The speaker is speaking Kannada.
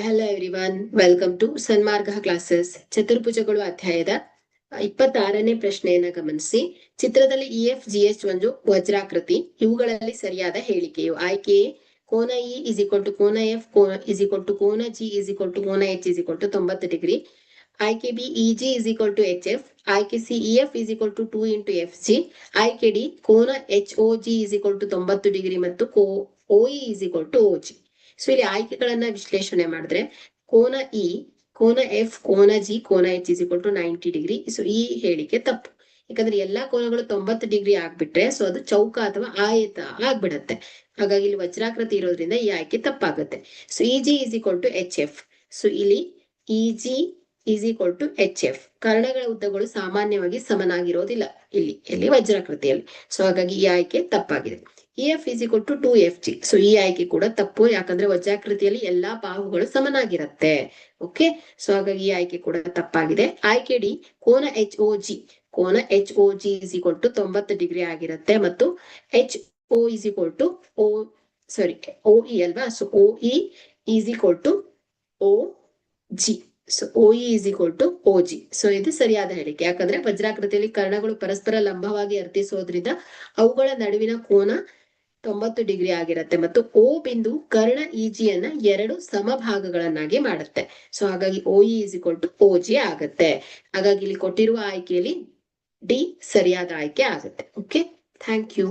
Hello everyone, welcome to Sanmarga classes. ಚತುರ್ಭುಜಗಳು ಅಧ್ಯಾಯದ 26ನೇ ಪ್ರಶ್ನೆಯನ್ನ ಗಮನಿಸಿ. ಚಿತ್ರದಲ್ಲಿ EFGH ಒಂದು ವಜ್ರಾಕೃತಿ. ಇವುಗಳಲ್ಲಿ ಸರಿಯಾದ ಹೇಳಿಕೆಯು ಆಯ್ಕೆ ಎ ಕೋನ ಇ ಇಸ್ ಈಕ್ವಲ್ ಟು ಕೋನ ಎಫ್ ಇಸ್ ಈಕ್ವಲ್ ಟು ಕೋನ ಜಿ ಇಸ್ ಈಕ್ವಲ್ ಟು ಕೋನ H is equal to 90 degree. ಆಯ್ಕೆ B EG is equal to H F. ಆಯ್ಕೆ C EF is equal to 2 into F G. ಆಯ್ಕೆ ಡಿ ಕೋನ HOG is equal to 90 degree ಮತ್ತು OE is equal to OG. So ಇಲ್ಲಿ ಆಯ್ಕೆಗಳನ್ನ ವಿಶ್ಲೇಷಣೆ ಮಾಡಿದ್ರೆ ಕೋನ ಇ, ಕೋನ ಎಫ್, ಕೋನ ಜಿ, ಕೋನ H is equal to 90 degree. So ಈ ಹೇಳಿಕೆ ತಪ್ಪು. ಯಾಕಂದ್ರೆ ಎಲ್ಲಾ ಕೋನಗಳು 90 ಡಿಗ್ರಿ ಆಗ್ಬಿಟ್ರೆ ಸೊ ಅದು ಚೌಕ ಅಥವಾ ಆಯತ ಆಗ್ಬಿಡತ್ತೆ. ಹಾಗಾಗಿ ಇಲ್ಲಿ ವಜ್ರಾಕೃತಿ ಇರೋದ್ರಿಂದ ಈ ಆಯ್ಕೆ ತಪ್ಪಾಗುತ್ತೆ. So EG is equal to H F. So ಇಲ್ಲಿ EG is equal to H F. ಕರ್ಣಗಳ ಉದ್ದಗಳು ಸಾಮಾನ್ಯವಾಗಿ ಸಮನಾಗಿರೋದಿಲ್ಲ ಇಲ್ಲಿ ವಜ್ರಾಕೃತಿಯಲ್ಲಿ. ಸೊ ಹಾಗಾಗಿ ಈ ಆಯ್ಕೆ ತಪ್ಪಾಗಿದೆ. EF is equal to 2FG. So ಈ ಆಯ್ಕೆ ಕೂಡ ತಪ್ಪು, ಯಾಕಂದ್ರೆ ವಜ್ರಾಕೃತಿಯಲ್ಲಿ ಎಲ್ಲಾ ಬಾಹುಗಳು ಸಮನಾಗಿರುತ್ತೆ. ಓಕೆ, ಸೊ ಹಾಗಾಗಿ ಈ ಆಯ್ಕೆ ಕೂಡ ತಪ್ಪಾಗಿದೆ. ಆಯ್ಕೆ ಡಿ ಕೋನ HOG. ಕೋನ HOG is equal to 90 degree ಆಗಿರುತ್ತೆ ಮತ್ತು HO is equal to OE ಅಲ್ವಾ. So OE is equal to OG. So OE is equal to OG. So ಇದು ಸರಿಯಾದ ಹೇಳಿಕೆ. ಯಾಕಂದ್ರೆ ವಜ್ರಾಕೃತಿಯಲ್ಲಿ ಕರ್ಣಗಳು ಪರಸ್ಪರ ಲಂಬವಾಗಿ ಅರ್ಧಿಸೋದ್ರಿಂದ ಅವುಗಳ ನಡುವಿನ ಕೋನ 90 ಡಿಗ್ರಿ ಆಗಿರುತ್ತೆ ಮತ್ತು O ಬಿಂದು ಕರ್ಣ EG ಅನ್ನ ಎರಡು ಸಮಭಾಗಗಳನ್ನಾಗಿ ಮಾಡುತ್ತೆ. ಸೊ ಹಾಗಾಗಿ OE is equal to OG ಆಗುತ್ತೆ. ಹಾಗಾಗಿ ಇಲ್ಲಿ ಕೊಟ್ಟಿರುವ ಆಯ್ಕೆಯಲ್ಲಿ ಡಿ ಸರಿಯಾದ ಆಯ್ಕೆ ಆಗುತ್ತೆ. Okay, thank you.